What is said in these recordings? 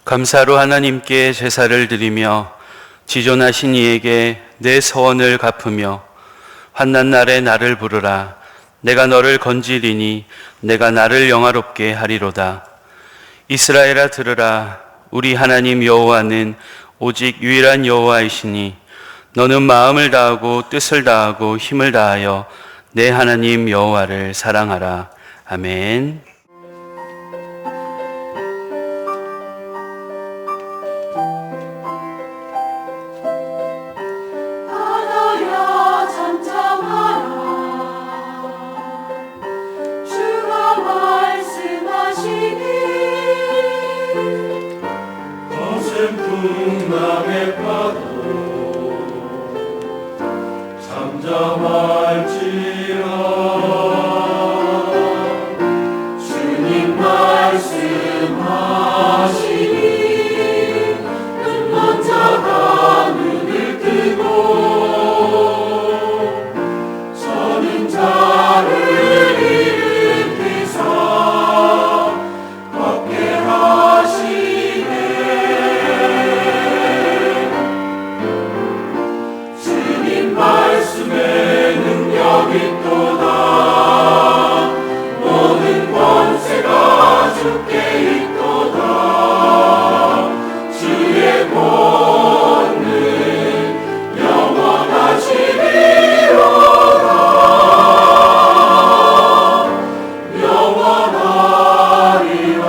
감사로 하나님께 제사를 드리며 지존하신 이에게 내 서원을 갚으며 환난 날에 나를 부르라. 내가 너를 건지리니 내가 나를 영화롭게 하리로다. 이스라엘아 들으라. 우리 하나님 여호와는 오직 유일한 여호와이시니 너는 마음을 다하고 뜻을 다하고 힘을 다하여 내 하나님 여호와를 사랑하라. 아멘. 풍랑의 파도 잠잠할지라. 주님 말씀하시니 눈먼 자가 눈을 뜨고 저는 자를 일으키사 걷게 하시네. 말씀에 능력이 있도다. 모든 권세가 주께 있도다. 주의 권능 영원하시리로다. 영원하리라.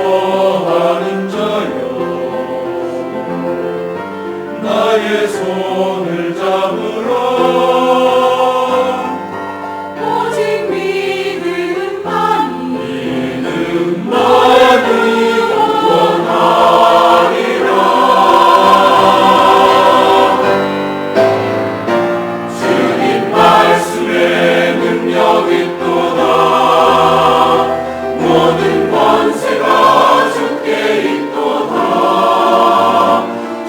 두려워하는 자여 나의 손을 잡으라. 오직 믿음만이 원하리라. 주님 말씀에 능력 있도다. 모든 권세가 주께 있도다.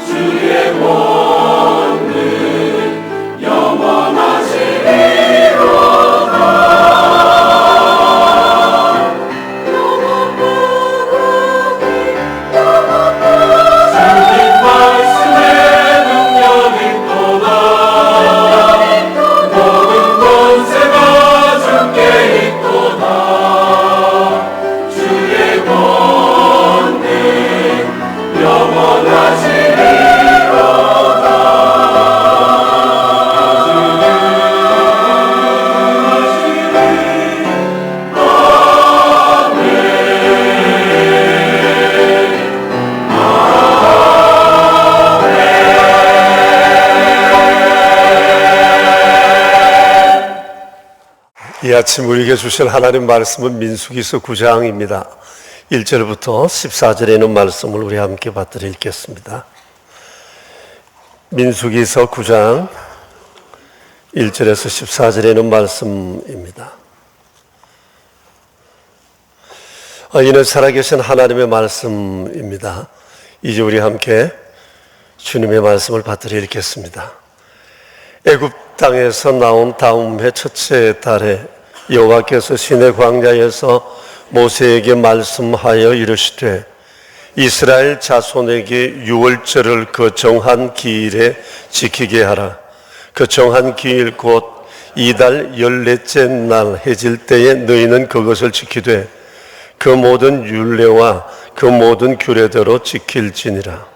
주의 권능 영원하시리로다. 주님 말씀에 능력 있도다. 모든 권세가 주께 있도다. 주의 권능 영원하시리로다. 이 아침 우리에게 주실 하나님 말씀은 민수기서 9장입니다. 1절부터 14절에 있는 말씀을 우리 함께 받들어 읽겠습니다. 민수기서 9장 1절에서 14절에 있는 말씀입니다. 이는 살아계신 하나님의 말씀입니다. 이제 우리 함께 주님의 말씀을 받들어 읽겠습니다. 애굽 땅에서 나온 다음 해 첫째 달에 여호와께서 시내 광야에서 모세에게 말씀하여 이르시되 이스라엘 자손에게 유월절을 그 정한 기일에 지키게 하라. 그 정한 기일 곧 이달 14째 날 해질 때에 너희는 그것을 지키되 그 모든 율례와 그 모든 규례대로 지킬지니라.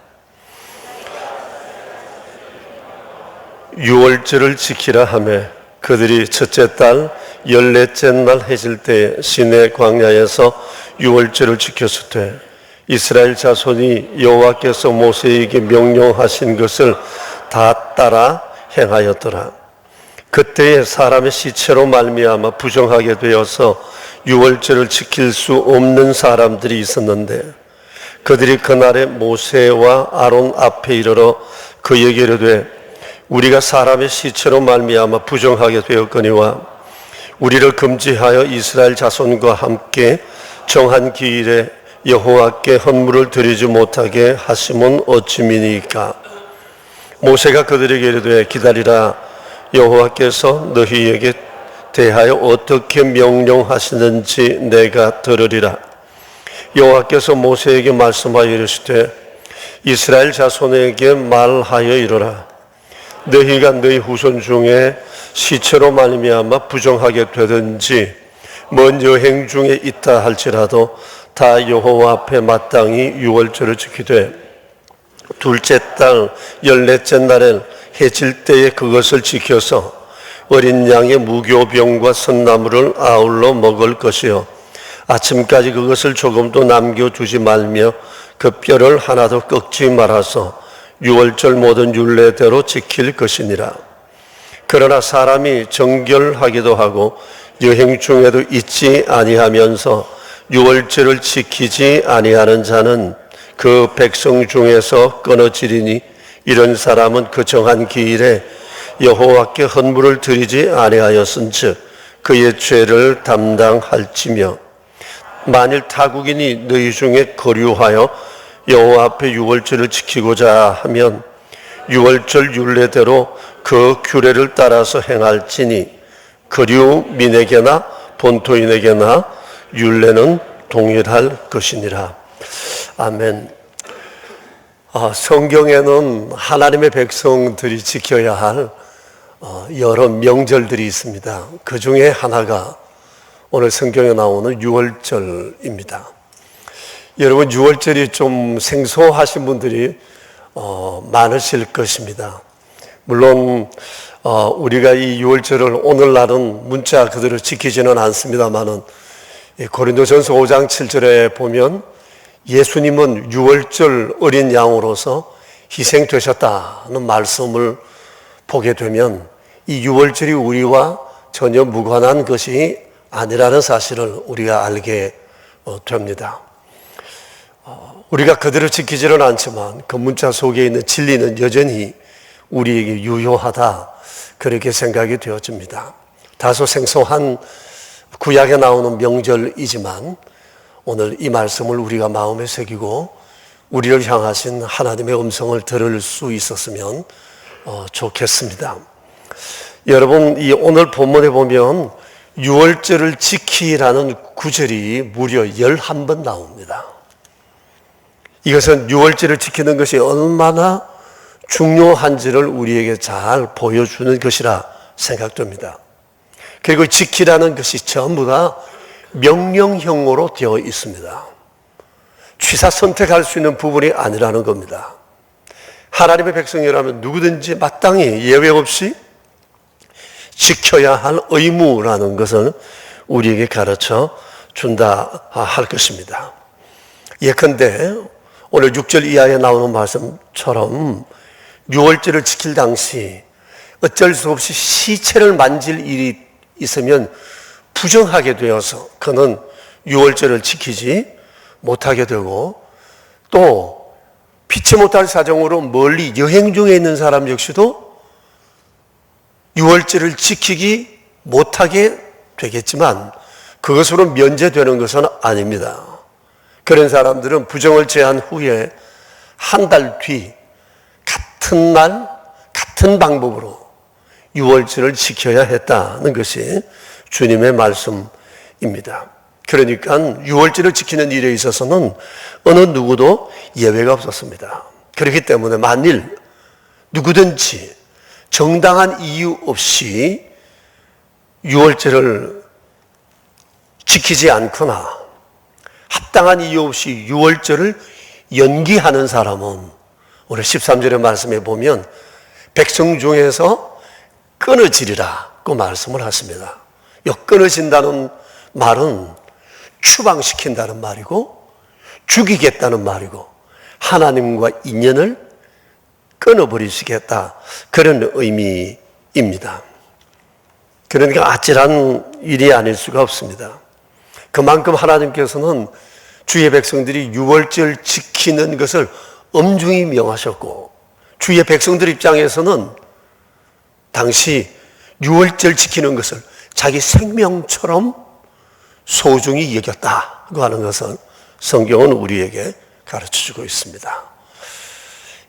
유월절을 지키라 하며 그들이 첫째 달 14째 날 해질 때에 시내 광야에서 유월절을 지켰을 때 이스라엘 자손이 여호와께서 모세에게 명령하신 것을 다 따라 행하였더라. 그때에 사람의 시체로 말미암아 부정하게 되어서 유월절을 지킬 수 없는 사람들이 있었는데 그들이 그날에 모세와 아론 앞에 이르러 그에게 이르되 우리가 사람의 시체로 말미암아 부정하게 되었거니와 우리를 금지하여 이스라엘 자손과 함께 정한 기일에 여호와께 헌물을 드리지 못하게 하심은 어찌미니까. 모세가 그들에게 이르되 기다리라 여호와께서 너희에게 대하여 어떻게 명령하시는지 내가 들으리라. 여호와께서 모세에게 말씀하여 이르시되 이스라엘 자손에게 말하여 이르라. 너희가 너희 후손 중에 시체로 말미암아 부정하게 되든지 먼 여행 중에 있다 할지라도 다 여호와 앞에 마땅히 유월절을 지키되 둘째 달 열넷째 날엔 해질 때에 그것을 지켜서 어린 양의 무교병과 선나물을 아울러 먹을 것이요 아침까지 그것을 조금도 남겨두지 말며 그 뼈를 하나도 꺾지 말아서 유월절 모든 율례대로 지킬 것이니라. 그러나 사람이 정결하기도 하고 여행 중에도 잊지 아니하면서 유월절을 지키지 아니하는 자는 그 백성 중에서 끊어지리니 이런 사람은 그 정한 기일에 여호와께 헌물을 드리지 아니하였은즉 그의 죄를 담당할지며 만일 타국인이 너희 중에 거류하여 여호와 앞에 유월절을 지키고자 하면 유월절 율례대로 그 규례를 따라서 행할지니 거류민에게나 본토인에게나 율례는 동일할 것이니라. 아멘. 성경에는 하나님의 백성들이 지켜야 할 여러 명절들이 있습니다. 그 중에 하나가 오늘 성경에 나오는 유월절입니다. 여러분, 유월절이 좀 생소하신 분들이 많으실 것입니다. 물론 우리가 이 유월절을 오늘날은 문자 그대로 지키지는 않습니다만은 고린도전서 5장 7절에 보면 예수님은 유월절 어린 양으로서 희생되셨다는 말씀을 보게 되면 이 유월절이 우리와 전혀 무관한 것이 아니라는 사실을 우리가 알게 됩니다. 우리가 그대로 지키지는 않지만 그 문자 속에 있는 진리는 여전히 우리에게 유효하다, 그렇게 생각이 되어집니다. 다소 생소한 구약에 나오는 명절이지만 오늘 이 말씀을 우리가 마음에 새기고 우리를 향하신 하나님의 음성을 들을 수 있었으면 좋겠습니다. 여러분, 이 오늘 본문에 보면 유월절을 지키라는 구절이 무려 11번 나옵니다. 이것은 유월절을 지키는 것이 얼마나 중요한지를 우리에게 잘 보여주는 것이라 생각됩니다. 그리고 지키라는 것이 전부 다 명령형으로 되어 있습니다. 취사 선택할 수 있는 부분이 아니라는 겁니다. 하나님의 백성이라면 누구든지 마땅히 예외 없이 지켜야 할 의무라는 것을 우리에게 가르쳐 준다 할 것입니다. 예컨대 오늘 6절 이하에 나오는 말씀처럼 유월절을 지킬 당시 어쩔 수 없이 시체를 만질 일이 있으면 부정하게 되어서 그는 유월절을 지키지 못하게 되고, 또 피치 못할 사정으로 멀리 여행 중에 있는 사람 역시도 유월절을 지키기 못하게 되겠지만 그것으로 면제되는 것은 아닙니다. 그런 사람들은 부정을 제한 후에 한 달 뒤 같은 날 같은 방법으로 유월절을 지켜야 했다는 것이 주님의 말씀입니다. 그러니까 유월절을 지키는 일에 있어서는 어느 누구도 예외가 없었습니다. 그렇기 때문에 만일 누구든지 정당한 이유 없이 유월절을 지키지 않거나 합당한 이유 없이 유월절을 연기하는 사람은 오늘 13절의 말씀에 보면 백성 중에서 끊어지리라고 말씀을 하십니다. 이 끊어진다는 말은 추방시킨다는 말이고 죽이겠다는 말이고 하나님과 인연을 끊어버리시겠다, 그런 의미입니다. 그러니까 아찔한 일이 아닐 수가 없습니다. 그만큼 하나님께서는 주의 백성들이 유월절 지키는 것을 엄중히 명하셨고, 주의 백성들 입장에서는 당시 유월절 지키는 것을 자기 생명처럼 소중히 여겼다고 하는 것을 성경은 우리에게 가르쳐주고 있습니다.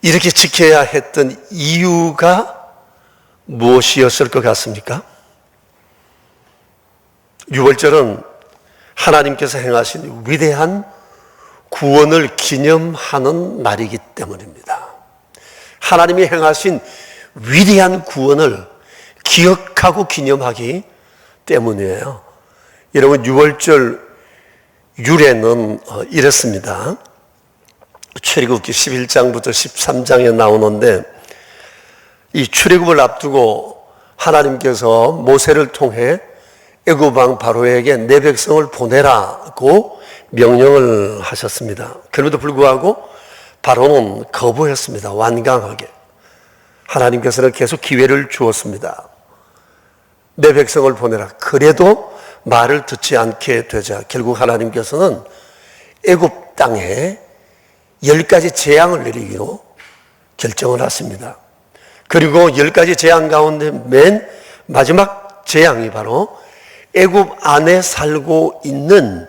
이렇게 지켜야 했던 이유가 무엇이었을 것 같습니까? 유월절은 하나님께서 행하신 위대한 구원을 기념하는 날이기 때문입니다. 하나님이 행하신 위대한 구원을 기억하고 기념하기 때문이에요. 여러분, 유월절 유래는 이렇습니다. 출애굽기 11장부터 13장에 나오는데, 이 출애굽을 앞두고 하나님께서 모세를 통해 애굽 왕 바로에게 내 백성을 보내라고 명령을 하셨습니다. 그럼에도 불구하고 바로는 거부했습니다. 완강하게. 하나님께서는 계속 기회를 주었습니다. 내 백성을 보내라. 그래도 말을 듣지 않게 되자 결국 하나님께서는 애굽 땅에 10가지 재앙을 내리기로 결정을 하십니다. 그리고 10가지 재앙 가운데 맨 마지막 재앙이 바로 애굽 안에 살고 있는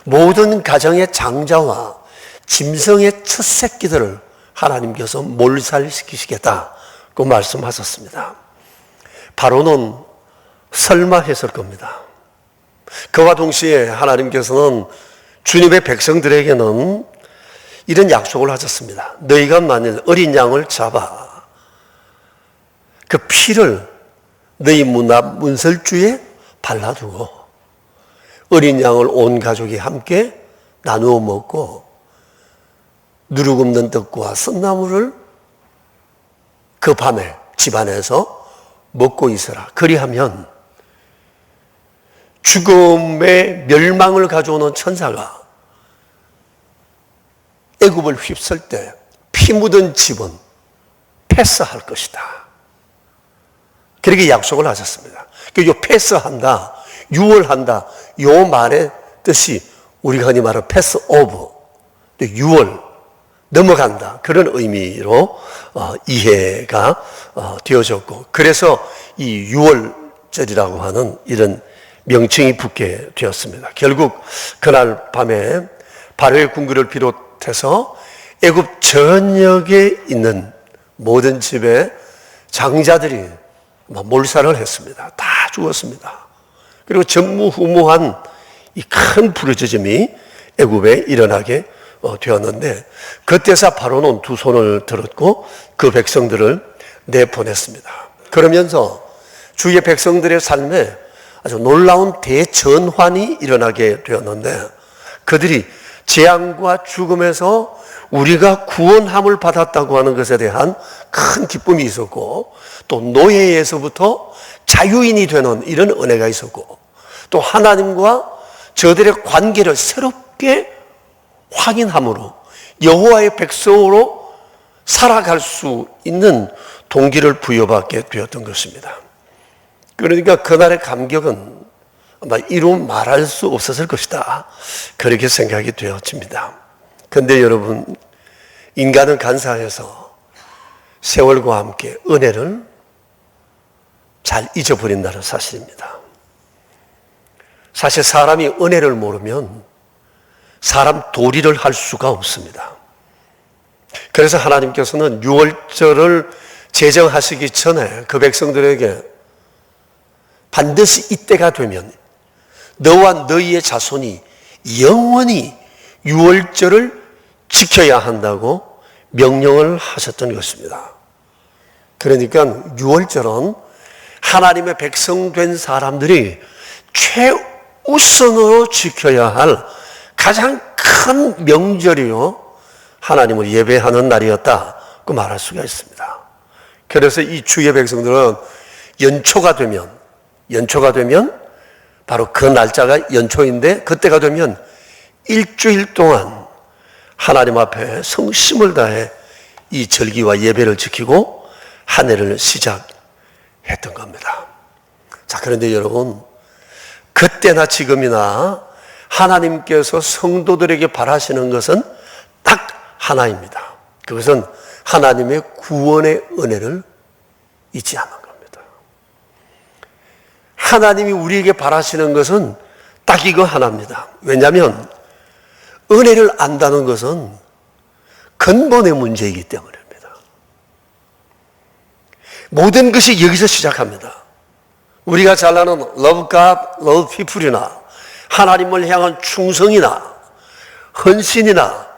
모든 가정의 장자와 짐승의 첫 새끼들을 하나님께서 몰살시키시겠다고 말씀하셨습니다. 바로는 설마 했을 겁니다. 그와 동시에 하나님께서는 주님의 백성들에게는 이런 약속을 하셨습니다. 너희가 만일 어린 양을 잡아 그 피를 너희 문 앞 문설주에 발라두고 어린 양을 온 가족이 함께 나누어 먹고 누룩 없는 떡과 썬나물을 그 밤에 집안에서 먹고 있어라. 그리하면 죽음의 멸망을 가져오는 천사가 애굽을 휩쓸 때 피 묻은 집은 패스할 것이다. 그렇게 약속을 하셨습니다. 요 패스한다, 유월한다, 요 말의 뜻이 우리가 흔히 말하는 패스 오브, 유월, 넘어간다, 그런 의미로 이해가 되어졌고, 그래서 이 유월절이라고 하는 이런 명칭이 붙게 되었습니다. 결국 그날 밤에 바로의 궁궐을 비롯해서 애굽 전역에 있는 모든 집에 장자들이 몰살을 했습니다. 다 죽었습니다. 그리고 전무후무한 이 큰 부르짖음이 애굽에 일어나게 되었는데, 그때서 바로는 두 손을 들었고 그 백성들을 내보냈습니다. 그러면서 주의 백성들의 삶에 아주 놀라운 대전환이 일어나게 되었는데, 그들이 재앙과 죽음에서 우리가 구원함을 받았다고 하는 것에 대한 큰 기쁨이 있었고, 또 노예에서부터 자유인이 되는 이런 은혜가 있었고, 또 하나님과 저들의 관계를 새롭게 확인함으로 여호와의 백성으로 살아갈 수 있는 동기를 부여받게 되었던 것입니다. 그러니까 그날의 감격은 아마 이루 말할 수 없었을 것이다, 그렇게 생각이 되어집니다. 그런데 여러분, 인간은 간사해서 세월과 함께 은혜를 잘 잊어버린다는 사실입니다. 사실 사람이 은혜를 모르면 사람 도리를 할 수가 없습니다. 그래서 하나님께서는 유월절을 제정하시기 전에 그 백성들에게 반드시 이때가 되면 너와 너희의 자손이 영원히 유월절을 지켜야 한다고 명령을 하셨던 것입니다. 그러니까 유월절은 하나님의 백성 된 사람들이 최우선으로 지켜야 할 가장 큰 명절이요, 하나님을 예배하는 날이었다고 말할 수가 있습니다. 그래서 이 주의 백성들은 연초가 되면 바로 그 날짜가 연초인데, 그때가 되면 일주일 동안 하나님 앞에 성심을 다해 이 절기와 예배를 지키고 한 해를 시작했던 겁니다. 자, 그런데 여러분, 그때나 지금이나 하나님께서 성도들에게 바라시는 것은 딱 하나입니다. 그것은 하나님의 구원의 은혜를 잊지 않는 겁니다. 하나님이 우리에게 바라시는 것은 딱 이거 하나입니다. 왜냐하면 은혜를 안다는 것은 근본의 문제이기 때문입니다. 모든 것이 여기서 시작합니다. 우리가 잘 아는 love God, love people이나 하나님을 향한 충성이나 헌신이나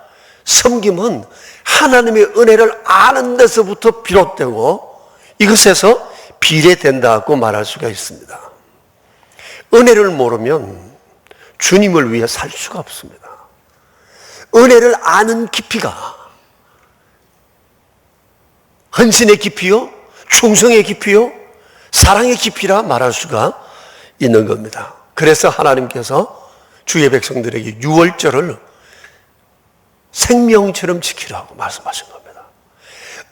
섬김은 하나님의 은혜를 아는 데서부터 비롯되고 이것에서 비례된다고 말할 수가 있습니다. 은혜를 모르면 주님을 위해 살 수가 없습니다. 은혜를 아는 깊이가 헌신의 깊이요, 충성의 깊이요, 사랑의 깊이라 말할 수가 있는 겁니다. 그래서 하나님께서 주의 백성들에게 유월절을 생명처럼 지키라고 말씀하신 겁니다.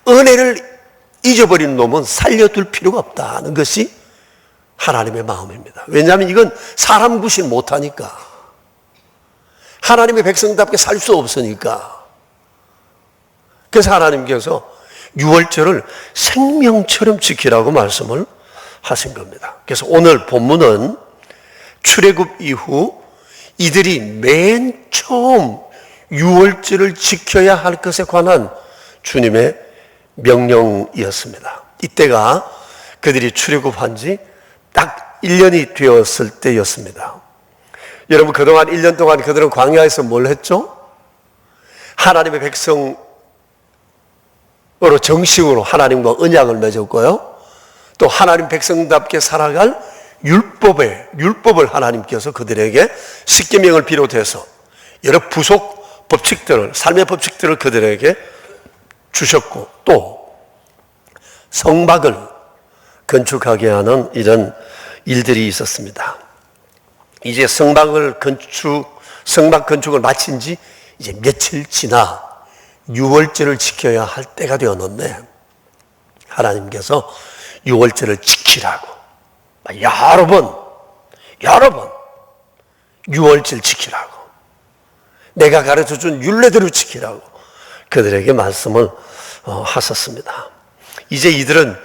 은혜를 잊어버린 놈은 살려둘 필요가 없다는 것이 하나님의 마음입니다. 왜냐하면 이건 사람 구실 못하니까, 하나님의 백성답게 살 수 없으니까. 그래서 하나님께서 유월절을 생명처럼 지키라고 말씀을 하신 겁니다. 그래서 오늘 본문은 출애굽 이후 이들이 맨 처음 유월절을 지켜야 할 것에 관한 주님의 명령이었습니다. 이때가 그들이 출애굽한 지 딱 1년이 되었을 때였습니다. 여러분, 그동안 1년 동안 그들은 광야에서 뭘 했죠? 하나님의 백성으로 정식으로 하나님과 언약을 맺었고요. 또 하나님 백성답게 살아갈 율법을 하나님께서 그들에게 십계명을 비롯해서 여러 부속 법칙들을, 삶의 법칙들을 그들에게 주셨고, 또 성막을 건축하게 하는 이런 일들이 있었습니다. 이제 성막 건축을 마친 지 이제 며칠 지나 유월절을 지켜야 할 때가 되었는데, 하나님께서 유월절을 지키라고 여러 번 유월절 지키라고, 내가 가르쳐준 율례대로 지키라고 그들에게 말씀을 하셨습니다. 이제 이들은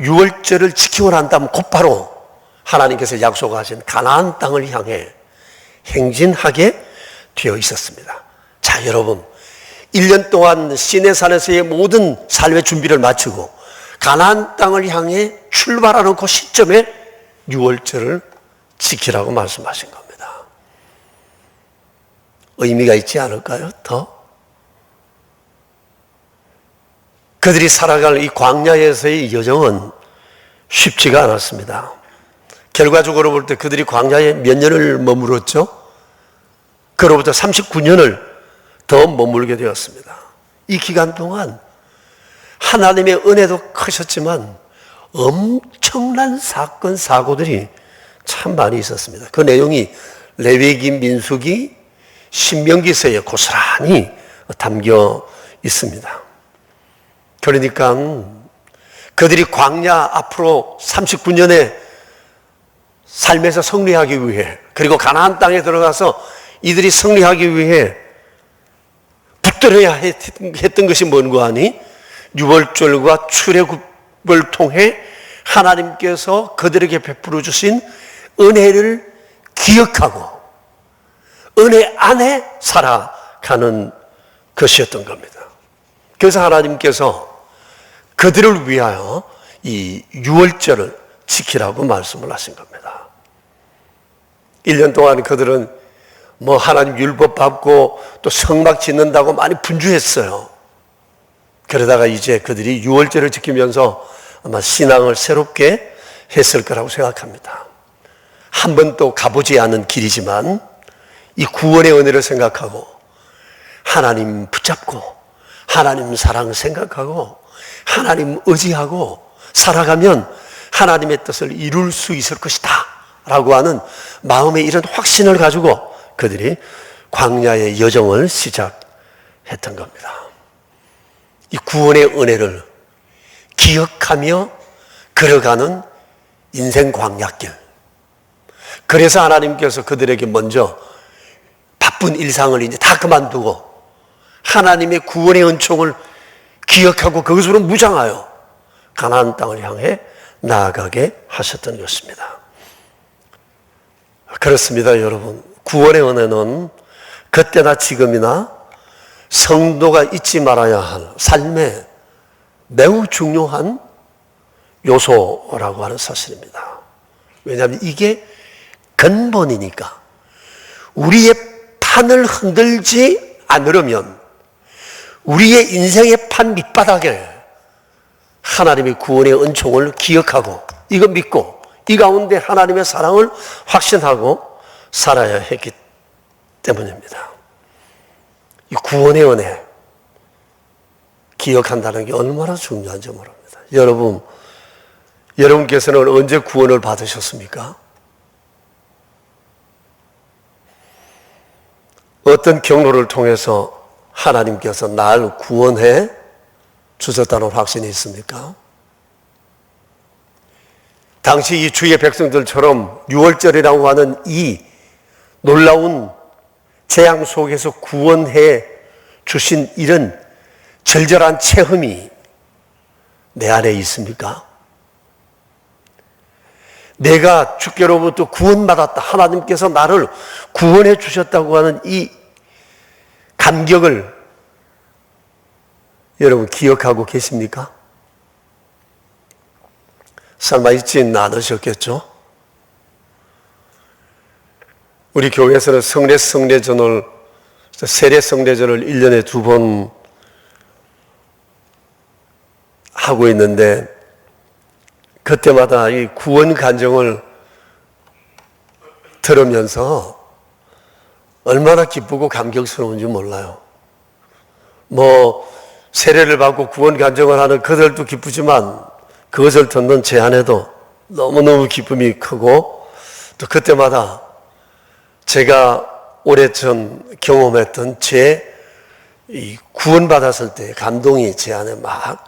유월절을 지키고 난 다음 곧바로 하나님께서 약속하신 가나안 땅을 향해 행진하게 되어 있었습니다. 자, 여러분, 1년 동안 시내산에서의 모든 삶의 준비를 마치고 가나안 땅을 향해 출발하는 그 시점에 유월절을 지키라고 말씀하신 겁니다. 의미가 있지 않을까요? 더? 그들이 살아갈 이 광야에서의 여정은 쉽지가 않았습니다. 결과적으로 볼 때 그들이 광야에 몇 년을 머물었죠? 그로부터 39년을 더 머물게 되었습니다. 이 기간 동안 하나님의 은혜도 크셨지만 엄청난 사건, 사고들이 참 많이 있었습니다. 그 내용이 레위기, 민수기, 신명기서에 고스란히 담겨 있습니다. 그러니까 그들이 광야 앞으로 39년의 삶에서 승리하기 위해, 그리고 가나안 땅에 들어가서 이들이 승리하기 위해 붙들어야 했던 것이 뭔가 하니, 유월절과 출애굽을 통해 하나님께서 그들에게 베풀어 주신 은혜를 기억하고 은혜 안에 살아가는 것이었던 겁니다. 그래서 하나님께서 그들을 위하여 이 유월절을 지키라고 말씀을 하신 겁니다. 1년 동안 그들은 하나님 율법 밟고 또 성막 짓는다고 많이 분주했어요. 그러다가 이제 그들이 유월절을 지키면서 아마 신앙을 새롭게 했을 거라고 생각합니다. 한 번도 가보지 않은 길이지만 이 구원의 은혜를 생각하고 하나님 붙잡고 하나님 사랑 생각하고 하나님 의지하고 살아가면 하나님의 뜻을 이룰 수 있을 것이다 라고 하는 마음의 이런 확신을 가지고 그들이 광야의 여정을 시작했던 겁니다. 이 구원의 은혜를 기억하며 걸어가는 인생 광야길. 그래서 하나님께서 그들에게 먼저 바쁜 일상을 이제 다 그만두고 하나님의 구원의 은총을 기억하고 그것으로 무장하여 가나안 땅을 향해 나아가게 하셨던 것입니다. 그렇습니다, 여러분. 구원의 은혜는 그때나 지금이나 성도가 잊지 말아야 할 삶의 매우 중요한 요소라고 하는 사실입니다. 왜냐하면 이게 근본이니까. 우리의 판을 흔들지 않으려면 우리의 인생의 판 밑바닥에 하나님의 구원의 은총을 기억하고 이거 믿고 이 가운데 하나님의 사랑을 확신하고 살아야 했기 때문입니다. 이 구원의 은혜 기억한다는 게 얼마나 중요한지 모릅니다. 여러분께서는 언제 구원을 받으셨습니까? 어떤 경로를 통해서 하나님께서 날 구원해 주셨다는 확신이 있습니까? 당시 이 주의 백성들처럼 유월절이라고 하는 이 놀라운 재앙 속에서 구원해 주신 이런 절절한 체험이 내 안에 있습니까? 내가 주께로부터 구원받았다. 하나님께서 나를 구원해 주셨다고 하는 이 감격을 여러분 기억하고 계십니까? 설마 있지는 않으셨겠죠? 우리 교회에서는 세례 성례전을 1년에 2번 하고 있는데 그때마다 이 구원 간증을 들으면서 얼마나 기쁘고 감격스러운지 몰라요. 세례를 받고 구원 간증을 하는 그들도 기쁘지만 그것을 듣는 제 안에도 너무너무 기쁨이 크고 또 그때마다 제가 오래전 경험했던 이 구원받았을 때 감동이 제 안에 막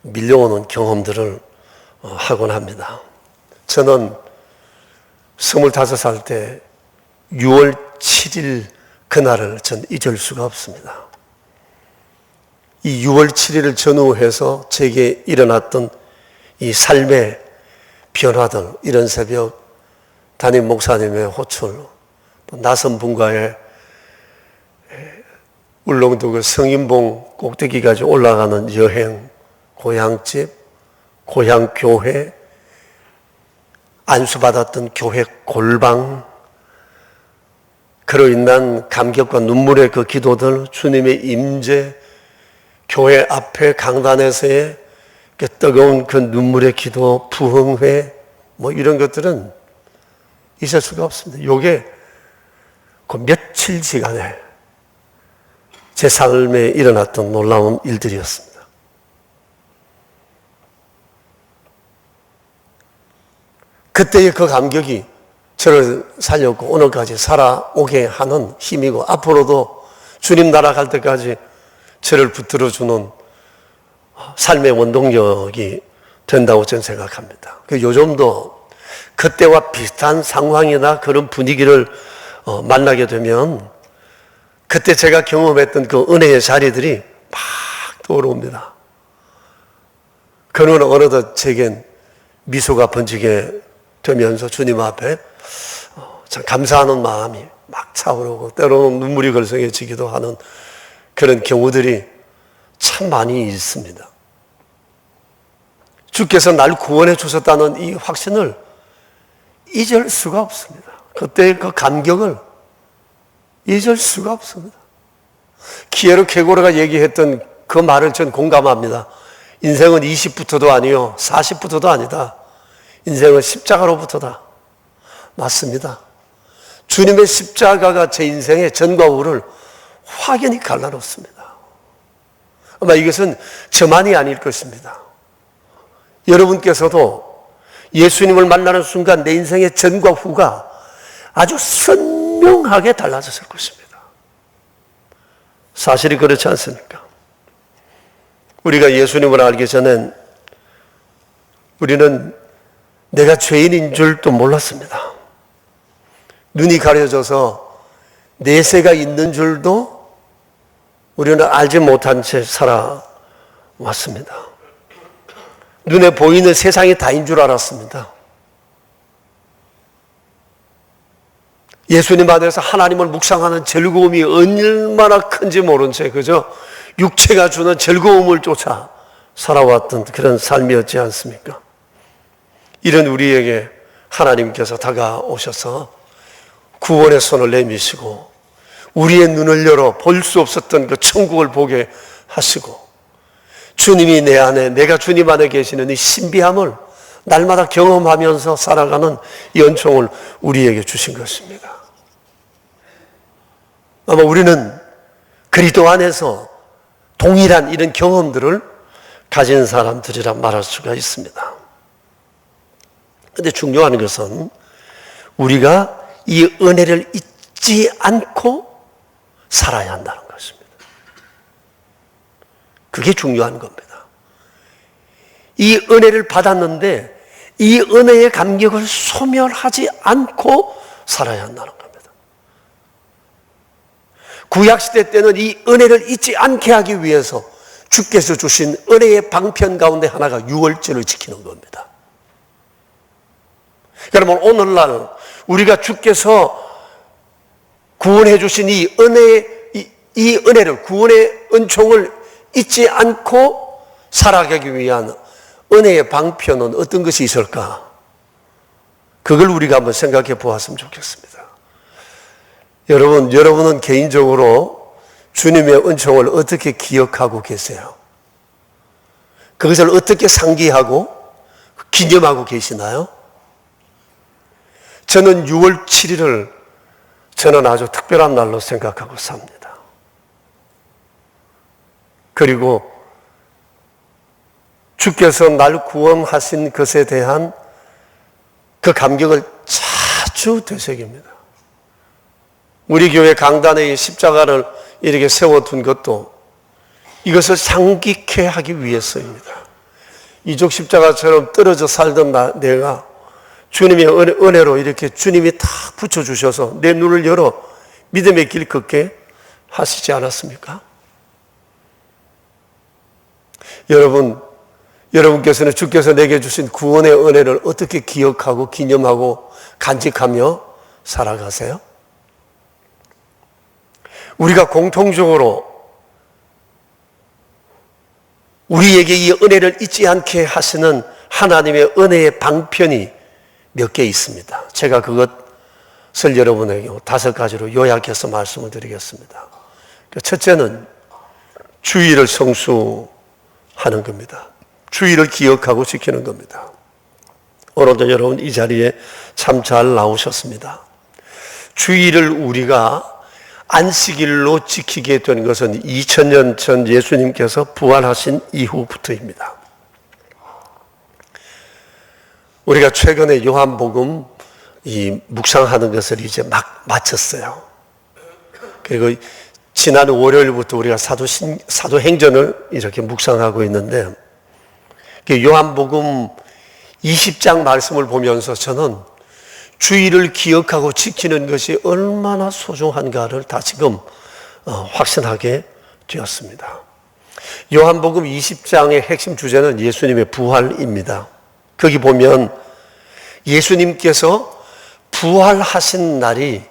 밀려오는 경험들을 하곤 합니다. 저는 25살 때 6월 7일 그날을 전 잊을 수가 없습니다. 이 6월 7일을 전후해서 제게 일어났던 이 삶의 변화들, 이런 새벽 담임 목사님의 호출, 또 낯선 분과의 울릉도 그 성인봉 꼭대기까지 올라가는 여행, 고향집, 고향교회, 안수받았던 교회 골방, 그로 인한 감격과 눈물의 그 기도들, 주님의 임재, 교회 앞에 강단에서의 그 뜨거운 그 눈물의 기도, 부흥회, 이런 것들은 있을 수가 없습니다. 요게 그 며칠지간에 제 삶에 일어났던 놀라운 일들이었습니다. 그때의 그 감격이 저를 살렸고 오늘까지 살아오게 하는 힘이고 앞으로도 주님 나라 갈 때까지 저를 붙들어주는 삶의 원동력이 된다고 저는 생각합니다. 요즘도 그때와 비슷한 상황이나 그런 분위기를 만나게 되면 그때 제가 경험했던 그 은혜의 자리들이 막 떠오릅니다. 그러면 어느덧 제겐 미소가 번지게 되면서 주님 앞에 참 감사하는 마음이 막 차오르고 때로는 눈물이 걸성해지기도 하는 그런 경우들이 참 많이 있습니다. 주께서 날 구원해 주셨다는 이 확신을 잊을 수가 없습니다. 그때의 그 감격을 잊을 수가 없습니다. 키에르 케고르가 얘기했던 그 말을 전 공감합니다. 인생은 20부터도 아니요 40부터도 아니다. 인생은 십자가로부터다. 맞습니다. 주님의 십자가가 제 인생의 전과 후를 확연히 갈라놓습니다. 아마 이것은 저만이 아닐 것입니다. 여러분께서도 예수님을 만나는 순간 내 인생의 전과 후가 아주 선명하게 달라졌을 것입니다. 사실이 그렇지 않습니까? 우리가 예수님을 알기 전엔 우리는 내가 죄인인 줄도 몰랐습니다. 눈이 가려져서 내세가 있는 줄도 우리는 알지 못한 채 살아왔습니다. 눈에 보이는 세상이 다인 줄 알았습니다. 예수님 안에서 하나님을 묵상하는 즐거움이 얼마나 큰지 모른 채 그저 육체가 주는 즐거움을 쫓아 살아왔던 그런 삶이었지 않습니까? 이런 우리에게 하나님께서 다가오셔서 구원의 손을 내미시고 우리의 눈을 열어 볼 수 없었던 그 천국을 보게 하시고 주님이 내 안에, 내가 주님 안에 계시는 이 신비함을 날마다 경험하면서 살아가는 이 은총을 우리에게 주신 것입니다. 아마 우리는 그리스도 안에서 동일한 이런 경험들을 가진 사람들이라 말할 수가 있습니다. 그런데 중요한 것은 우리가 이 은혜를 잊지 않고 살아야 한다는 것입니다. 그게 중요한 겁니다. 이 은혜를 받았는데 이 은혜의 감격을 소멸하지 않고 살아야 한다는 겁니다. 구약시대 때는 이 은혜를 잊지 않게 하기 위해서 주께서 주신 은혜의 방편 가운데 하나가 유월절을 지키는 겁니다. 여러분, 오늘날 우리가 주께서 구원해 주신 이 은혜를, 구원의 은총을 잊지 않고 살아가기 위한 은혜의 방편은 어떤 것이 있을까? 그걸 우리가 한번 생각해 보았으면 좋겠습니다. 여러분은 개인적으로 주님의 은총을 어떻게 기억하고 계세요? 그것을 어떻게 상기하고 기념하고 계시나요? 저는 6월 7일을 저는 아주 특별한 날로 생각하고 삽니다. 그리고 주께서 날 구원하신 것에 대한 그 감격을 자주 되새깁니다. 우리 교회 강단에 십자가를 이렇게 세워둔 것도 이것을 상기케 하기 위해서입니다. 이족 십자가처럼 떨어져 살던 내가 주님의 은혜로 이렇게 주님이 다 붙여주셔서 내 눈을 열어 믿음의 길 걷게 하시지 않았습니까? 여러분께서는 주께서 내게 주신 구원의 은혜를 어떻게 기억하고 기념하고 간직하며 살아가세요? 우리가 공통적으로 우리에게 이 은혜를 잊지 않게 하시는 하나님의 은혜의 방편이 몇 개 있습니다. 제가 그것을 여러분에게 5가지로 요약해서 말씀을 드리겠습니다. 첫째는 주의를 성수하는 겁니다. 주의를 기억하고 지키는 겁니다. 오늘도 여러분 이 자리에 참 잘 나오셨습니다. 주의를 우리가 안식일로 지키게 된 것은 2000년 전 예수님께서 부활하신 이후부터입니다. 우리가 최근에 요한복음 묵상하는 것을 이제 막 마쳤어요. 그리고 지난 월요일부터 우리가 사도행전을 이렇게 묵상하고 있는데 요한복음 20장 말씀을 보면서 저는 주의를 기억하고 지키는 것이 얼마나 소중한가를 다시금 확신하게 되었습니다. 요한복음 20장의 핵심 주제는 예수님의 부활입니다. 거기 보면 예수님께서 부활하신 날이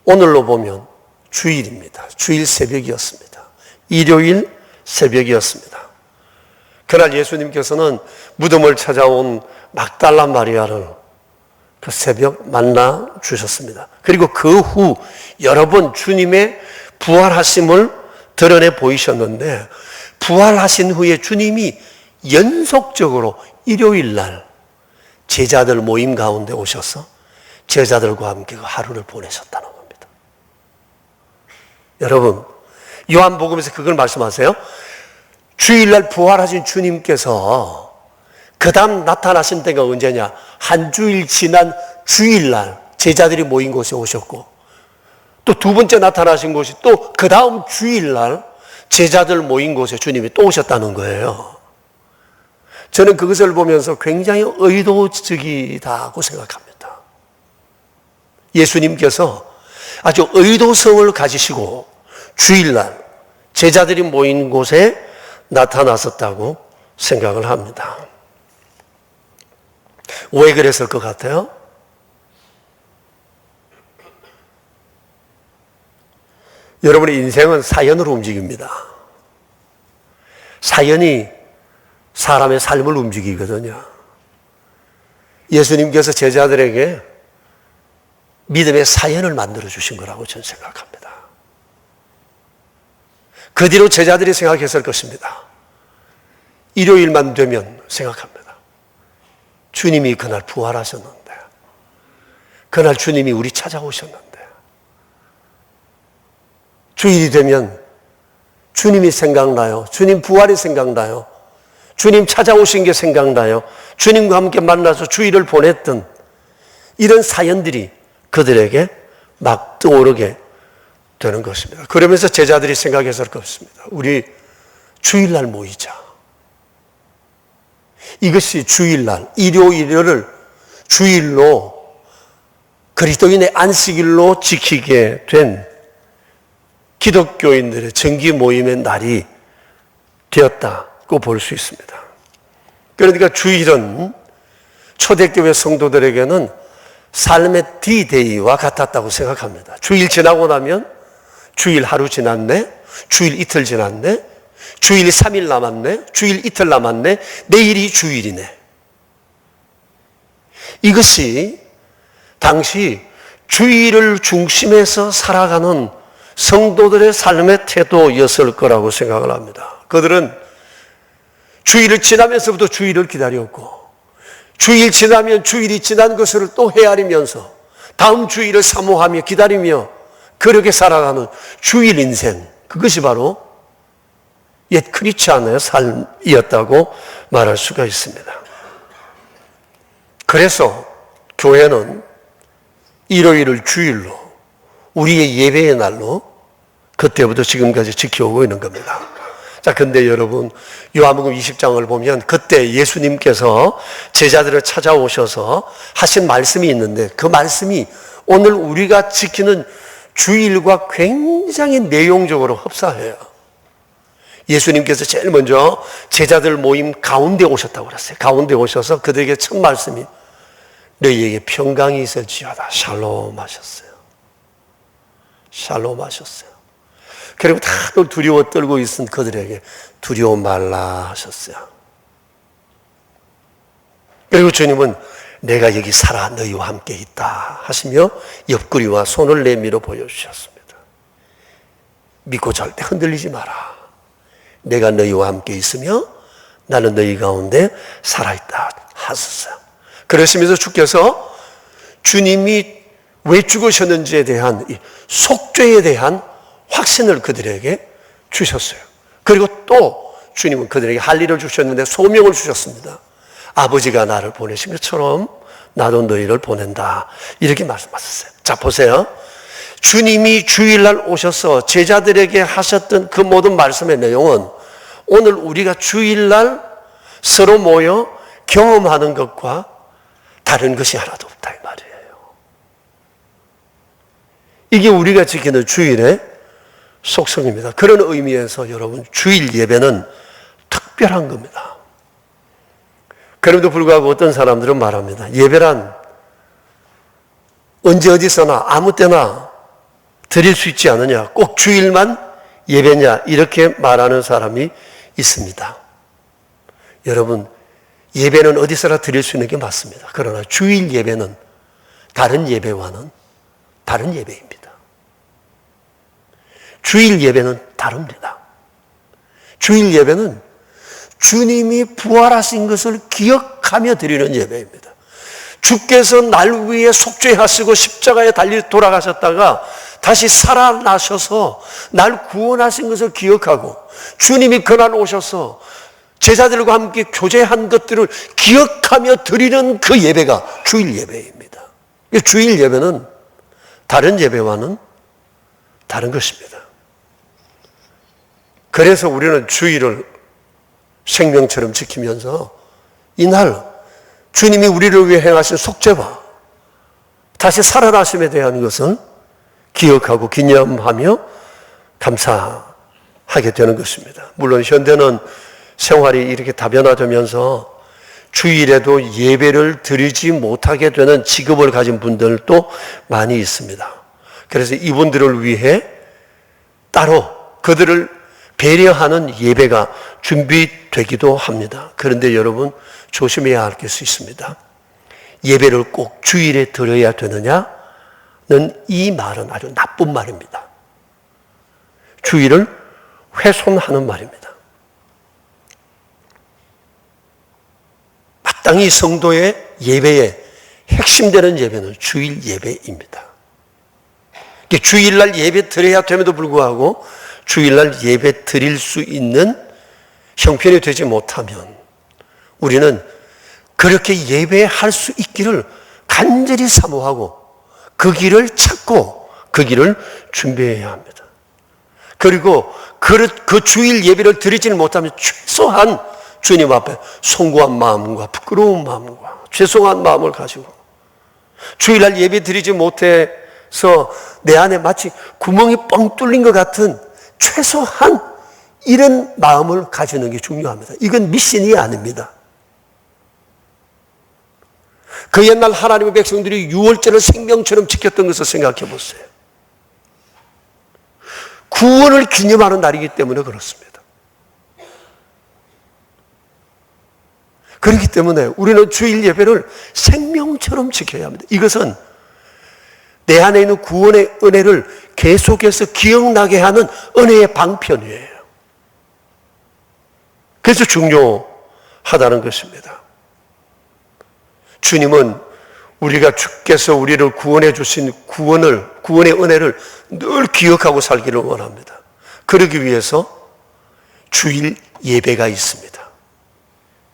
오늘로 보면 주일입니다. 주일 새벽이었습니다. 일요일 새벽이었습니다. 그날 예수님께서는 무덤을 찾아온 막달라 마리아를 그 새벽 만나 주셨습니다. 그리고 그 후 여러 번 주님의 부활하심을 드러내 보이셨는데 부활하신 후에 주님이 연속적으로 일요일 날 제자들 모임 가운데 오셔서 제자들과 함께 그 하루를 보내셨다는 겁니다. 여러분, 요한복음에서 그걸 말씀하세요. 주일날 부활하신 주님께서 그 다음 나타나신 때가 언제냐? 한 주일 지난 주일날 제자들이 모인 곳에 오셨고 또 두 번째 나타나신 곳이 또 그 다음 주일날 제자들 모인 곳에 주님이 또 오셨다는 거예요. 저는 그것을 보면서 굉장히 의도적이다고 생각합니다. 예수님께서 아주 의도성을 가지시고 주일날 제자들이 모인 곳에 나타나셨다고 생각을 합니다. 왜 그랬을 것 같아요? 여러분의 인생은 사연으로 움직입니다. 사연이 사람의 삶을 움직이거든요. 예수님께서 제자들에게 믿음의 사연을 만들어 주신 거라고 저는 생각합니다. 그 뒤로 제자들이 생각했을 것입니다. 일요일만 되면 생각합니다. 주님이 그날 부활하셨는데, 그날 주님이 우리 찾아오셨는데, 주일이 되면 주님이 생각나요. 주님 부활이 생각나요. 주님 찾아오신 게 생각나요. 주님과 함께 만나서 주일을 보냈던 이런 사연들이 그들에게 막 떠오르게 되는 것입니다. 그러면서 제자들이 생각했을 것입니다. 우리 주일날 모이자. 이것이 주일날, 일요일을 주일로 그리스도인의 안식일로 지키게 된 기독교인들의 정기 모임의 날이 되었다고 볼 수 있습니다. 그러니까 주일은 초대교회 성도들에게는 삶의 D-Day와 같았다고 생각합니다. 주일 지나고 나면 주일 하루 지났네, 주일 이틀 지났네, 주일 3일 남았네, 주일 이틀 남았네, 내일이 주일이네. 이것이 당시 주일을 중심에서 살아가는 성도들의 삶의 태도였을 거라고 생각을 합니다. 그들은 주일을 지나면서부터 주일을 기다렸고, 주일 지나면 주일이 지난 것을 또 헤아리면서 다음 주일을 사모하며 기다리며 그렇게 살아가는 주일 인생, 그것이 바로 옛 크리스찬의 삶이었다고 말할 수가 있습니다. 그래서 교회는 일요일을 주일로, 우리의 예배의 날로 그때부터 지금까지 지켜오고 있는 겁니다. 자, 근데 여러분, 요한복음 20장을 보면 그때 예수님께서 제자들을 찾아오셔서 하신 말씀이 있는데, 그 말씀이 오늘 우리가 지키는 주일과 굉장히 내용적으로 흡사해요. 예수님께서 제일 먼저 제자들 모임 가운데 오셨다고 그랬어요. 가운데 오셔서 그들에게 첫 말씀이 너희에게 평강이 있을지어다. 샬롬 하셨어요. 샬롬 하셨어요. 그리고 다들 두려워 떨고 있은 그들에게 두려워 말라 하셨어요. 그리고 주님은 내가 여기 살아 너희와 함께 있다 하시며 옆구리와 손을 내밀어 보여주셨습니다. 믿고 절대 흔들리지 마라. 내가 너희와 함께 있으며 나는 너희 가운데 살아있다 하셨어요. 그러시면서 주께서 주님이 왜 죽으셨는지에 대한 이 속죄에 대한 확신을 그들에게 주셨어요. 그리고 또 주님은 그들에게 할 일을 주셨는데 소명을 주셨습니다. 아버지가 나를 보내신 것처럼 나도 너희를 보낸다. 이렇게 말씀하셨어요. 자, 보세요. 주님이 주일날 오셔서 제자들에게 하셨던 그 모든 말씀의 내용은 오늘 우리가 주일날 서로 모여 경험하는 것과 다른 것이 하나도 없다 이 말이에요. 이게 우리가 지키는 주일의 속성입니다. 그런 의미에서 여러분, 주일 예배는 특별한 겁니다. 그럼에도 불구하고 어떤 사람들은 말합니다. 예배란 언제 어디서나 아무 때나 드릴 수 있지 않느냐, 꼭 주일만 예배냐, 이렇게 말하는 사람이 있습니다. 여러분, 예배는 어디서나 드릴 수 있는 게 맞습니다. 그러나 주일 예배는 다른 예배와는 다른 예배입니다. 주일 예배는 다릅니다. 주일 예배는 주님이 부활하신 것을 기억하며 드리는 예배입니다. 주께서 날 위해 속죄하시고 십자가에 달리 돌아가셨다가 다시 살아나셔서 날 구원하신 것을 기억하고 주님이 그날 오셔서 제자들과 함께 교제한 것들을 기억하며 드리는 그 예배가 주일 예배입니다. 주일 예배는 다른 예배와는 다른 것입니다. 그래서 우리는 주일을 생명처럼 지키면서 이날 주님이 우리를 위해 행하신 속죄와 다시 살아나심에 대한 것을 기억하고 기념하며 감사하게 되는 것입니다. 물론 현대는 생활이 이렇게 다변화되면서 주일에도 예배를 드리지 못하게 되는 직업을 가진 분들도 많이 있습니다. 그래서 이분들을 위해 따로 그들을 배려하는 예배가 준비되기도 합니다. 그런데 여러분, 조심해야 할 것이 있습니다. 예배를 꼭 주일에 드려야 되느냐는 이 말은 아주 나쁜 말입니다. 주일을 훼손하는 말입니다. 마땅히 성도의 예배의 핵심되는 예배는 주일 예배입니다. 주일날 예배 드려야 됨에도 불구하고 주일날 예배 드릴 수 있는 형편이 되지 못하면 우리는 그렇게 예배할 수 있기를 간절히 사모하고 그 길을 찾고 그 길을 준비해야 합니다. 그리고 그 주일 예배를 드리지는 못하면 최소한 주님 앞에 송구한 마음과 부끄러운 마음과 죄송한 마음을 가지고 주일날 예배 드리지 못해서 내 안에 마치 구멍이 뻥 뚫린 것 같은 최소한 이런 마음을 가지는 게 중요합니다. 이건 미신이 아닙니다. 그 옛날 하나님의 백성들이 유월절을 생명처럼 지켰던 것을 생각해 보세요. 구원을 기념하는 날이기 때문에 그렇습니다. 그렇기 때문에 우리는 주일 예배를 생명처럼 지켜야 합니다. 이것은 내 안에 있는 구원의 은혜를 계속해서 기억나게 하는 은혜의 방편이에요. 그래서 중요하다는 것입니다. 주님은 주께서 우리를 구원해 주신 구원의 은혜를 늘 기억하고 살기를 원합니다. 그러기 위해서 주일 예배가 있습니다.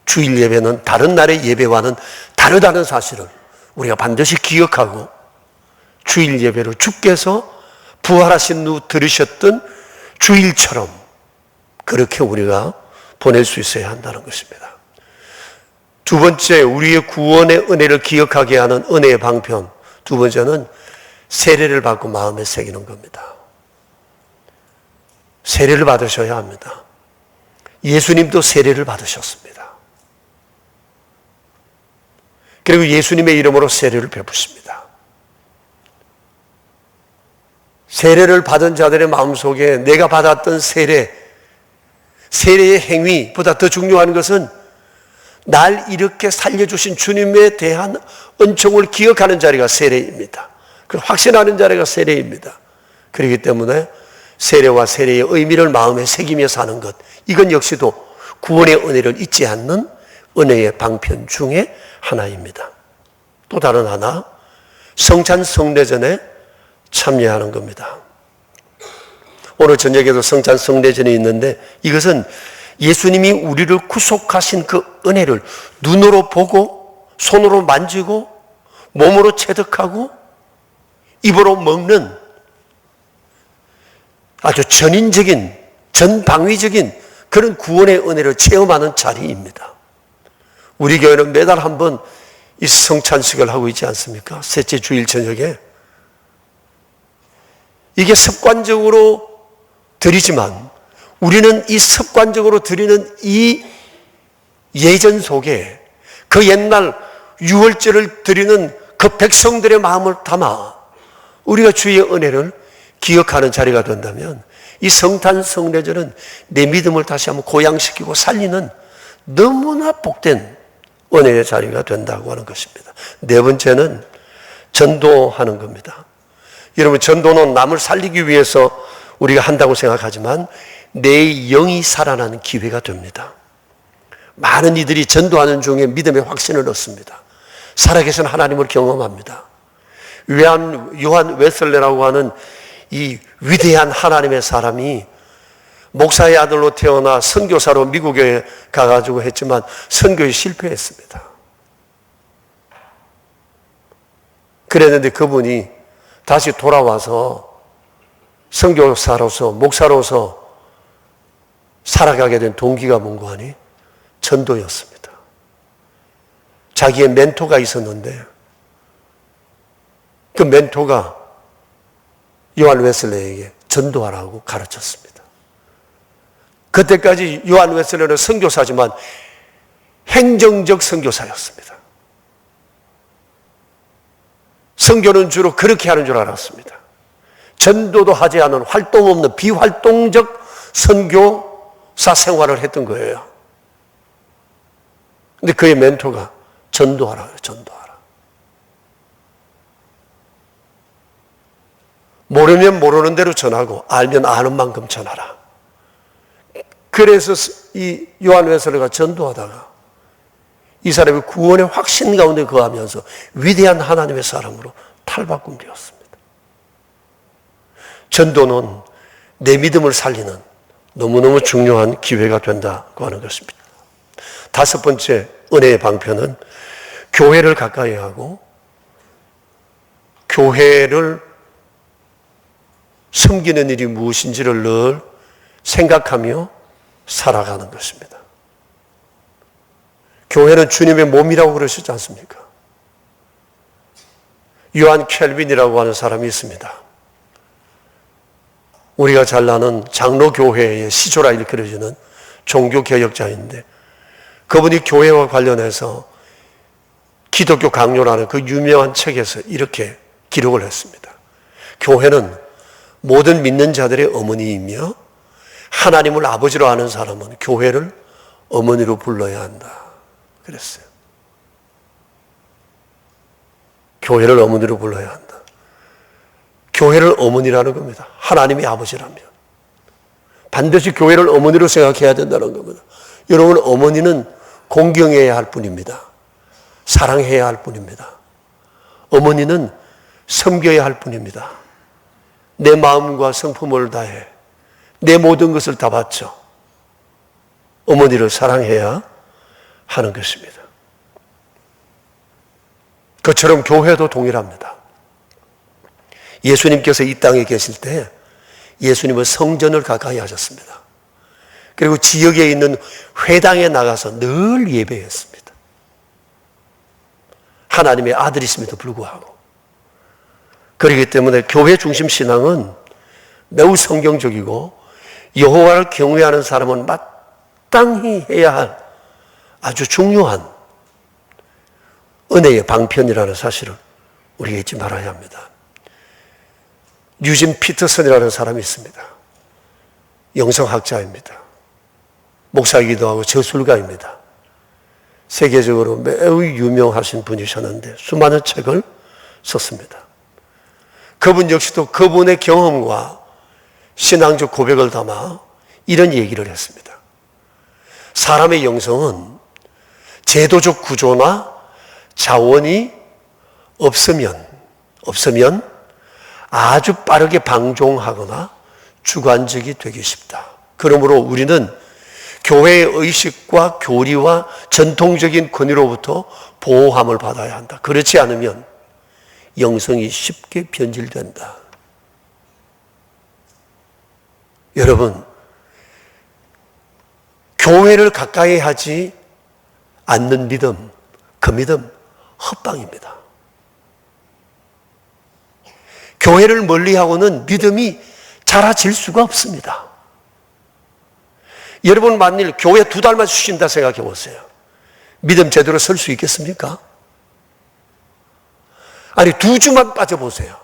주일 예배는 다른 날의 예배와는 다르다는 사실을 우리가 반드시 기억하고 주일 예배를 주께서 부활하신 후 들으셨던 주일처럼 그렇게 우리가 보낼 수 있어야 한다는 것입니다. 두 번째, 우리의 구원의 은혜를 기억하게 하는 은혜의 방편. 두 번째는 세례를 받고 마음에 새기는 겁니다. 세례를 받으셔야 합니다. 예수님도 세례를 받으셨습니다. 그리고 예수님의 이름으로 세례를 베푸십니다. 세례를 받은 자들의 마음속에 내가 받았던 세례의 행위보다 더 중요한 것은 날 이렇게 살려주신 주님에 대한 은총을 기억하는 자리가 세례입니다. 그걸 확신하는 자리가 세례입니다. 그렇기 때문에 세례와 세례의 의미를 마음에 새기며 사는 것, 이건 역시도 구원의 은혜를 잊지 않는 은혜의 방편 중에 하나입니다. 또 다른 하나, 성찬 성례전에 참여하는 겁니다. 오늘 저녁에도 성찬 성례전이 있는데 이것은 예수님이 우리를 구속하신 그 은혜를 눈으로 보고 손으로 만지고 몸으로 체득하고 입으로 먹는 아주 전방위적인 그런 구원의 은혜를 체험하는 자리입니다. 우리 교회는 매달 한 번 이 성찬식을 하고 있지 않습니까? 셋째 주일 저녁에. 이게 습관적으로 드리지만 우리는 이 습관적으로 드리는 이 예전 속에 그 옛날 유월절을 드리는 그 백성들의 마음을 담아 우리가 주의 은혜를 기억하는 자리가 된다면 이 성탄 성례절은 내 믿음을 다시 한번 고양시키고 살리는 너무나 복된 은혜의 자리가 된다고 하는 것입니다. 네 번째는 전도하는 겁니다. 여러분, 전도는 남을 살리기 위해서 우리가 한다고 생각하지만 내 영이 살아나는 기회가 됩니다. 많은 이들이 전도하는 중에 믿음의 확신을 얻습니다. 살아계신 하나님을 경험합니다. 요한 웨슬레라고 하는 이 위대한 하나님의 사람이 목사의 아들로 태어나 선교사로 미국에 가가지고 했지만 선교에 실패했습니다. 그랬는데 그분이 다시 돌아와서 선교사로서 목사로서 살아가게 된 동기가 뭔고 하니 전도였습니다. 자기의 멘토가 있었는데 그 멘토가 요한 웨슬레에게 전도하라고 가르쳤습니다. 그때까지 요한 웨슬레는 선교사지만 행정적 선교사였습니다. 선교는 주로 그렇게 하는 줄 알았습니다. 전도도 하지 않은 활동 없는 비활동적 선교사 생활을 했던 거예요. 근데 그의 멘토가 전도하라. 모르면 모르는 대로 전하고 알면 아는 만큼 전하라. 그래서 이 요한 웨슬리가 전도하다가 이 사람이 구원의 확신 가운데 거하면서 위대한 하나님의 사람으로 탈바꿈 되었습니다. 전도는 내 믿음을 살리는 너무너무 중요한 기회가 된다고 하는 것입니다. 다섯 번째 은혜의 방편은 교회를 가까이 하고 교회를 섬기는 일이 무엇인지를 늘 생각하며 살아가는 것입니다. 교회는 주님의 몸이라고 그러시지 않습니까? 요한 켈빈이라고 하는 사람이 있습니다. 우리가 잘 아는 장로교회의 시조라 일컬어지는 종교개혁자인데 그분이 교회와 관련해서 기독교 강요라는 그 유명한 책에서 이렇게 기록을 했습니다. 교회는 모든 믿는 자들의 어머니이며 하나님을 아버지로 아는 사람은 교회를 어머니로 불러야 한다. 그랬어요. 교회를 어머니로 불러야 한다. 교회를 어머니라는 겁니다. 하나님이 아버지라면. 반드시 교회를 어머니로 생각해야 된다는 겁니다. 여러분, 어머니는 공경해야 할 뿐입니다. 사랑해야 할 뿐입니다. 어머니는 섬겨야 할 뿐입니다. 내 마음과 성품을 다해 내 모든 것을 다 바쳐 어머니를 사랑해야 하는 것입니다. 그처럼 교회도 동일합니다. 예수님께서 이 땅에 계실 때 예수님은 성전을 가까이 하셨습니다. 그리고 지역에 있는 회당에 나가서 늘 예배했습니다. 하나님의 아들이심에도 불구하고. 그렇기 때문에 교회 중심 신앙은 매우 성경적이고 여호와를 경외하는 사람은 마땅히 해야 할 아주 중요한 은혜의 방편이라는 사실을 우리가 잊지 말아야 합니다. 유진 피터슨이라는 사람이 있습니다. 영성학자입니다. 목사이기도 하고 저술가입니다. 세계적으로 매우 유명하신 분이셨는데 수많은 책을 썼습니다. 그분 역시도 그분의 경험과 신앙적 고백을 담아 이런 얘기를 했습니다. 사람의 영성은 제도적 구조나 자원이 없으면 아주 빠르게 방종하거나 주관적이 되기 쉽다. 그러므로 우리는 교회의 의식과 교리와 전통적인 권위로부터 보호함을 받아야 한다. 그렇지 않으면 영성이 쉽게 변질된다. 여러분, 교회를 가까이 하지 않는 믿음, 그 믿음 헛방입니다. 교회를 멀리하고는 믿음이 자라질 수가 없습니다. 여러분, 만일 교회 2달만 쉬신다 생각해 보세요. 믿음 제대로 설 수 있겠습니까? 아니, 2주만 빠져보세요.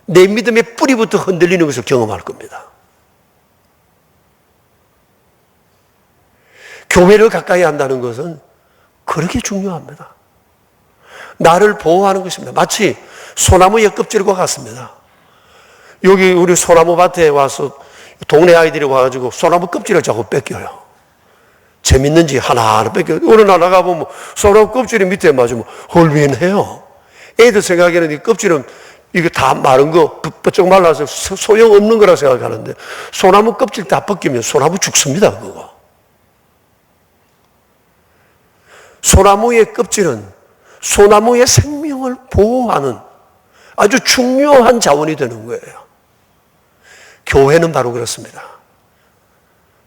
내 믿음의 뿌리부터 흔들리는 것을 경험할 겁니다. 교회를 가까이 한다는 것은 그렇게 중요합니다. 나를 보호하는 것입니다. 마치 소나무의 껍질과 같습니다. 여기 우리 소나무 밭에 와서 동네 아이들이 와가지고 소나무 껍질을 자꾸 뺏겨요. 재밌는지 하나하나 뺏겨요. 어느 날 나가보면 소나무 껍질이 밑에 맞으면 헐윈해요. 애들 생각에는 이 껍질은 이게 다 마른 거, 뻗쩍 말라서 소용없는 거라 생각하는데 소나무 껍질 다 벗기면 소나무 죽습니다, 그거. 소나무의 껍질은 소나무의 생명을 보호하는 아주 중요한 자원이 되는 거예요. 교회는 바로 그렇습니다.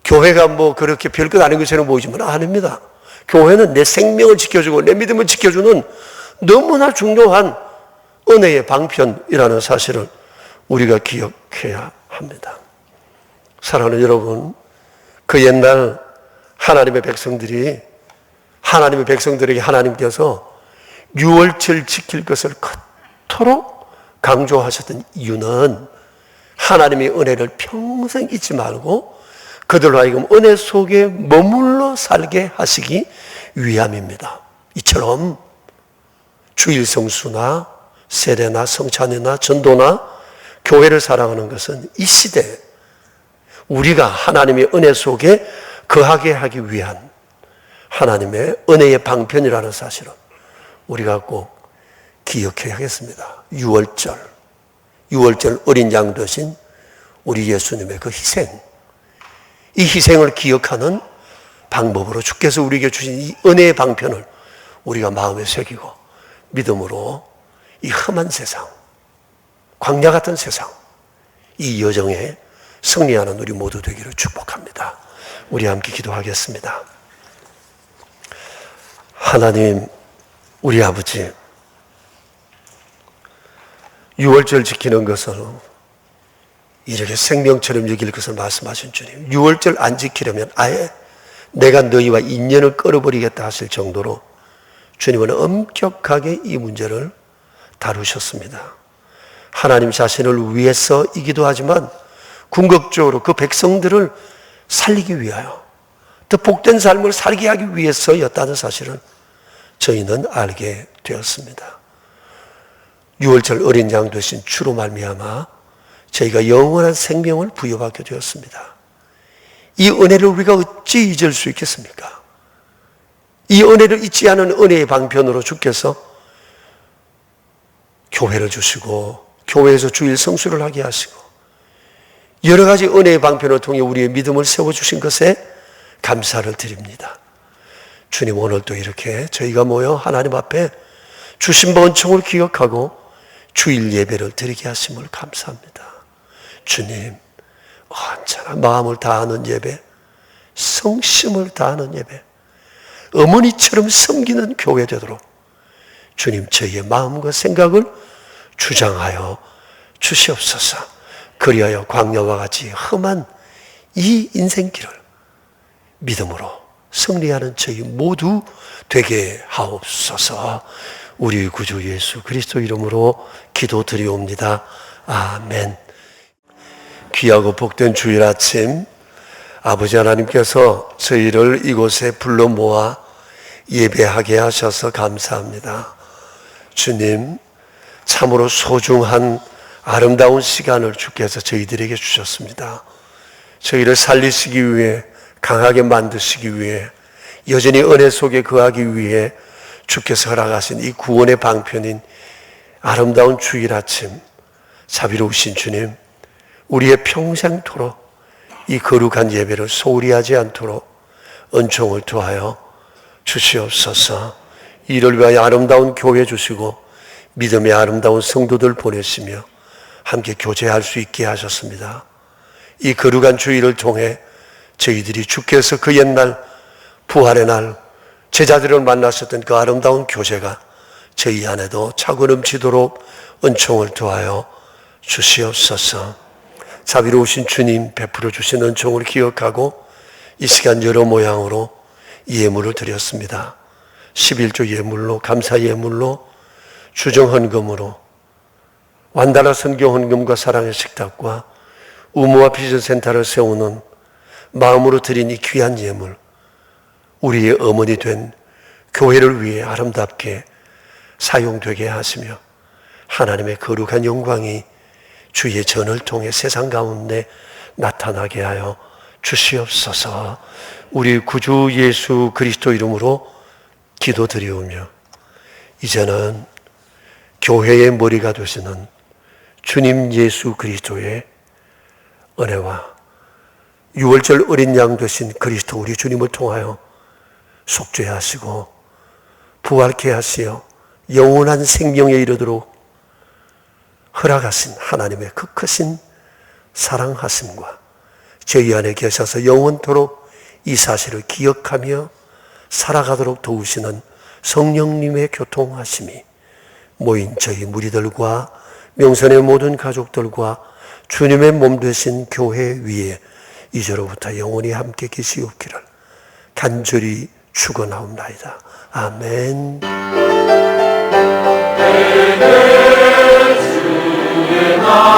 교회가 뭐 그렇게 별것 아닌 것처럼 보이지만 아닙니다. 교회는 내 생명을 지켜주고 내 믿음을 지켜주는 너무나 중요한 은혜의 방편이라는 사실을 우리가 기억해야 합니다. 사랑하는 여러분, 그 옛날 하나님의 백성들에게 하나님께서 유월절 지킬 것을 그토록 강조하셨던 이유는 하나님의 은혜를 평생 잊지 말고 그들로 하여금 은혜 속에 머물러 살게 하시기 위함입니다. 이처럼 주일 성수나 세례나 성찬이나 전도나 교회를 사랑하는 것은 이 시대 우리가 하나님의 은혜 속에 거하게 하기 위한 하나님의 은혜의 방편이라는 사실은 우리가 꼭 기억해야겠습니다. 6월절 어린 양 되신 우리 예수님의 그 희생, 이 희생을 기억하는 방법으로 주께서 우리에게 주신 이 은혜의 방편을 우리가 마음에 새기고 믿음으로 이 험한 세상, 광야 같은 세상, 이 여정에 승리하는 우리 모두 되기를 축복합니다. 우리 함께 기도하겠습니다. 하나님, 우리 아버지, 6월절 지키는 것을 이렇게 생명처럼 여길 것을 말씀하신 주님, 6월절 안 지키려면 아예 내가 너희와 인연을 끊어버리겠다 하실 정도로 주님은 엄격하게 이 문제를 다루셨습니다. 하나님 자신을 위해서이기도 하지만 궁극적으로 그 백성들을 살리기 위하여 더 복된 삶을 살게 하기 위해서였다는 사실을 저희는 알게 되었습니다. 6월절 어린 양 되신 주로 말미암아 저희가 영원한 생명을 부여받게 되었습니다. 이 은혜를 우리가 어찌 잊을 수 있겠습니까? 이 은혜를 잊지 않은 은혜의 방편으로 주께서 교회를 주시고 교회에서 주일 성수를 하게 하시고 여러 가지 은혜의 방편을 통해 우리의 믿음을 세워주신 것에 감사를 드립니다. 주님, 오늘도 이렇게 저희가 모여 하나님 앞에 주신 바 은총을 기억하고 주일 예배를 드리게 하심을 감사합니다. 주님, 언제나 마음을 다하는 예배, 성심을 다하는 예배, 어머니처럼 섬기는 교회 되도록 주님 저희의 마음과 생각을 주장하여 주시옵소서. 그리하여 광야와 같이 험한 이 인생길을 믿음으로 승리하는 저희 모두 되게 하옵소서. 우리 구주 예수 그리스도 이름으로 기도드리옵니다. 아멘. 귀하고 복된 주일 아침, 아버지 하나님께서 저희를 이곳에 불러 모아 예배하게 하셔서 감사합니다. 주님, 참으로 소중한 아름다운 시간을 주께서 저희들에게 주셨습니다. 저희를 살리시기 위해, 강하게 만드시기 위해, 여전히 은혜 속에 거하기 위해 주께서 허락하신 이 구원의 방편인 아름다운 주일 아침, 자비로우신 주님, 우리의 평생토록 이 거룩한 예배를 소홀히 하지 않도록 은총을 더하여 주시옵소서. 이를 위하여 아름다운 교회 주시고 믿음의 아름다운 성도들 보내시며 함께 교제할 수 있게 하셨습니다. 이 거룩한 주일을 통해 저희들이 주께서 그 옛날 부활의 날 제자들을 만나셨던 그 아름다운 교제가 저희 안에도 차고 넘치도록 은총을 더하여 주시옵소서. 자비로우신 주님 베풀어 주신 은총을 기억하고 이 시간 여러 모양으로 예물을 드렸습니다. 11조 예물로, 감사 예물로, 주정 헌금으로, 완달라 선교 헌금과 사랑의 식탁과 우무와 비전 센터를 세우는 마음으로 드린 이 귀한 예물, 우리의 어머니 된 교회를 위해 아름답게 사용되게 하시며 하나님의 거룩한 영광이 주의 전을 통해 세상 가운데 나타나게 하여 주시옵소서. 우리 구주 예수 그리스도 이름으로 기도드리오며 이제는 교회의 머리가 되시는 주님 예수 그리스도의 은혜와 6월절 어린 양 되신 그리스도 우리 주님을 통하여 속죄하시고 부활케 하시어 영원한 생명에 이르도록 허락하신 하나님의 그 크신 사랑하심과 저희 안에 계셔서 영원토록 이 사실을 기억하며 살아가도록 도우시는 성령님의 교통하심이 모인 저희 무리들과 명선의 모든 가족들과 주님의 몸 되신 교회 위에 이제로부터 영원히 함께 계시옵기를 간절히 축원하옵나이다. 아멘. 주의 날